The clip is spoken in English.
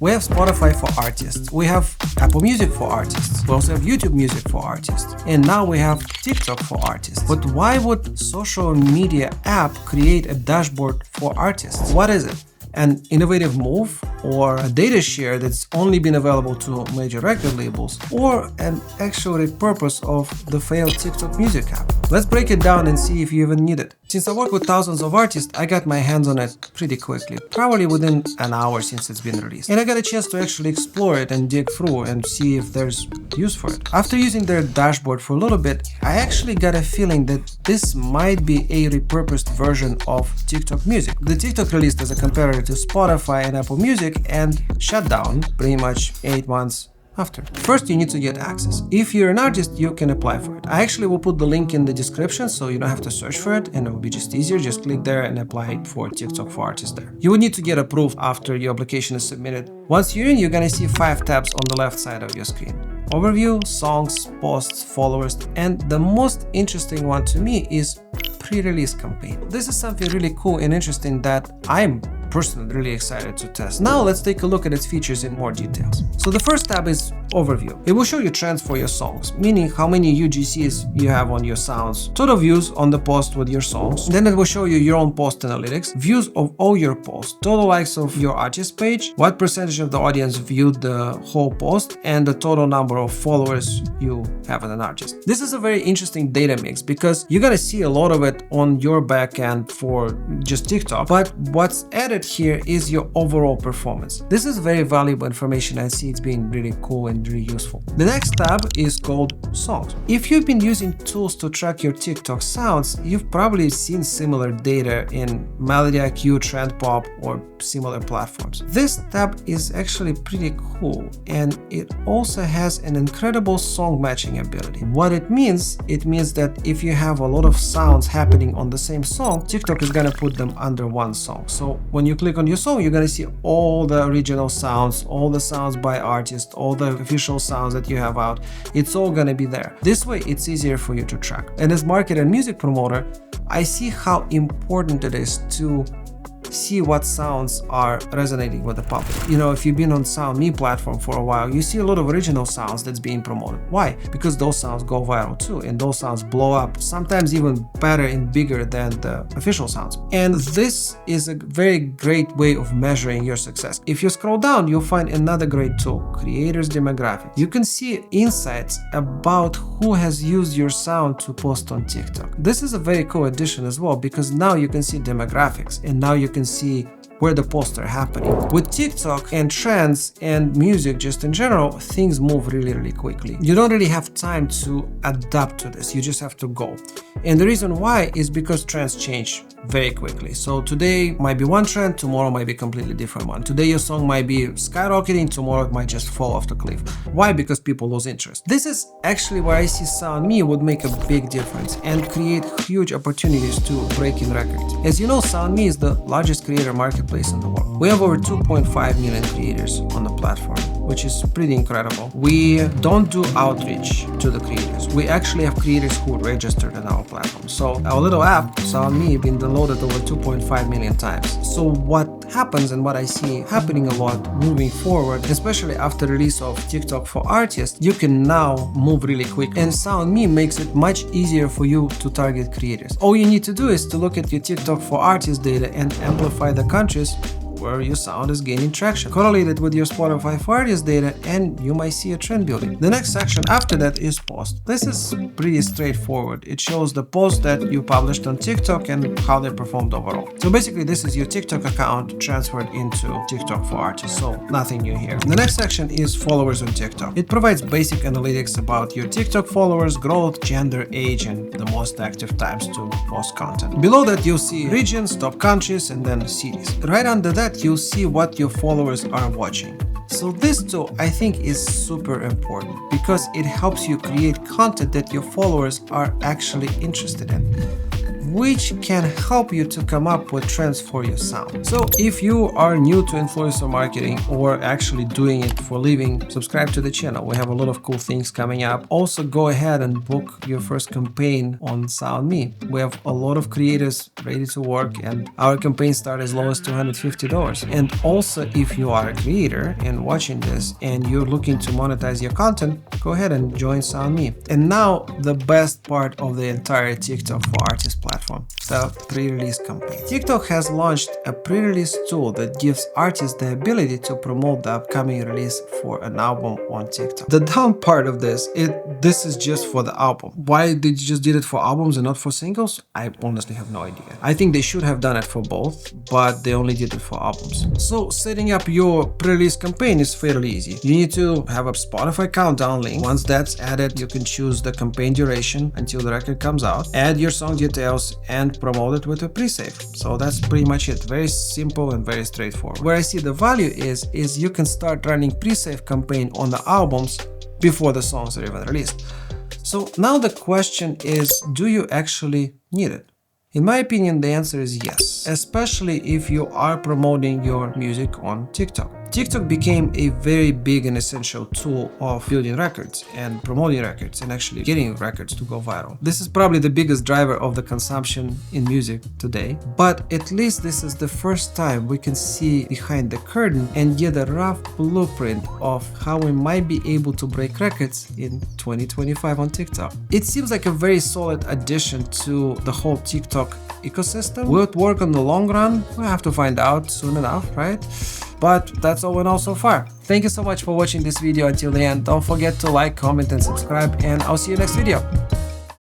We have Spotify for artists, we have Apple Music for artists, we also have YouTube Music for artists, and now we have TikTok for artists. But why would social media app create a dashboard for artists? What is it? An innovative move, or a data share that's only been available to major record labels, or an actual repurpose of the failed TikTok music app? Let's break it down and see if you even need it. Since I work with thousands of artists, I got my hands on it pretty quickly, probably within an hour since it's been released. And I got a chance to actually explore it and dig through and see if there's use for it. After using their dashboard for a little bit, I actually got a feeling that this might be a repurposed version of TikTok music. The TikTok released as a competitor to Spotify and Apple Music and shut down pretty much 8 months after. First, you need to get access. If you're an artist, you can apply for it. I actually will put the link in the description so you don't have to search for it, and it will be just easier. Just click there and apply for TikTok for artists there. You would need to get approved after your application is submitted. Once you're in, you're gonna see 5 tabs on the left side of your screen. Overview, songs, posts, followers, and the most interesting one to me is pre-release campaign. This is something really cool and interesting that I'm personally really excited to test. Now let's take a look at its features in more details. So the first tab is Overview. It will show you trends for your songs, meaning how many UGCs you have on your sounds, total views on the post with your songs. Then it will show you your own post analytics, views of all your posts, total likes of your artist page, what percentage of the audience viewed the whole post, and the total number of followers you have as an artist. This is a very interesting data mix because you're gonna see a lot of it on your backend for just TikTok, but what's added here is your overall performance. This is very valuable information. I see it's being really cool and really useful. The next tab is called Songs. If you've been using tools to track your TikTok sounds, you've probably seen similar data in Melody IQ, Trend Pop, or similar platforms. This tab is actually pretty cool, and it also has an incredible song matching ability. What it means that if you have a lot of sounds happening on the same song, TikTok is gonna put them under one song. So when you click on your song, you're gonna see all the original sounds, all the sounds by artist, all the official sounds that you have out. It's all gonna be there. This way, it's easier for you to track. And as marketer and music promoter, I see how important it is to see what sounds are resonating with the public. You know, if you've been on SoundMe platform for a while, you see a lot of original sounds that's being promoted. Why? Because those sounds go viral too, and those sounds blow up, sometimes even better and bigger than the official sounds. And this is a very great way of measuring your success. If you scroll down, you'll find another great tool, Creators Demographics. You can see insights about who has used your sound to post on TikTok. This is a very cool addition as well, because now you can see demographics, and now you can see where the posts are happening. With TikTok and trends and music just in general, things move really quickly. You don't really have time to adapt to this, you just have to go. And the reason why is because trends change very quickly. So today might be one trend, tomorrow might be a completely different one. Today your song might be skyrocketing, tomorrow it might just fall off the cliff. Why? Because people lose interest. This is actually where I see SoundMe would make a big difference and create huge opportunities to break in records. As you know, SoundMe is the largest creator marketplace in the world. We have over 2.5 million creators on the platform, which is pretty incredible. We don't do outreach to the creators. We actually have creators who registered on our platform. So our little app, SoundMe, been downloaded over 2.5 million times. So what happens, and what I see happening a lot moving forward, especially after the release of TikTok for artists, you can now move really quick. And SoundMe makes it much easier for you to target creators. All you need to do is to look at your TikTok for artists data and amplify the countries where your sound is gaining traction. Correlate it with your Spotify for artists data and you might see a trend building. The next section after that is post. This is pretty straightforward. It shows the posts that you published on TikTok and how they performed overall. So basically this is your TikTok account transferred into TikTok for artists, so nothing new here. The next section is followers on TikTok. It provides basic analytics about your TikTok followers, growth, gender, age, and the most active times to post content. Below that you'll see regions, top countries, and then cities. Right under that you'll see what your followers are watching. So this tool I think is super important because it helps you create content that your followers are actually interested in. which can help you to come up with trends for your sound. So if you are new to influencer marketing or actually doing it for a living, subscribe to the channel. We have a lot of cool things coming up. Also, go ahead and book your first campaign on SoundMe. We have a lot of creators ready to work, and our campaigns start as low as $250. And also, if you are a creator and watching this and you're looking to monetize your content, go ahead and join SoundMe. And now the best part of the entire TikTok for Artists platform, the pre-release campaign. TikTok has launched a pre-release tool that gives artists the ability to promote the upcoming release for an album on TikTok. The down part of this is just for the album. Why they just did it for albums and not for singles? I honestly have no idea. I think they should have done it for both, but they only did it for albums. So setting up your pre-release campaign is fairly easy. You need to have a Spotify countdown link. Once that's added, you can choose the campaign duration until the record comes out, add your song details, and promote it with a pre-save. So that's pretty much it. Very simple and very straightforward. Where I see the value is you can start running pre-save campaign on the albums before the songs are even released. So now the question is, do you actually need it? In my opinion, the answer is yes, especially if you are promoting your music on TikTok. TikTok became a very big and essential tool of building records and promoting records and actually getting records to go viral. This is probably the biggest driver of the consumption in music today, but at least this is the first time we can see behind the curtain and get a rough blueprint of how we might be able to break records in 2025 on TikTok. It seems like a very solid addition to the whole TikTok ecosystem. Will it work on the long run? We'll have to find out soon enough, right? But that's all we know so far. Thank you so much for watching this video until the end. Don't forget to like, comment, and subscribe, and I'll see you next video.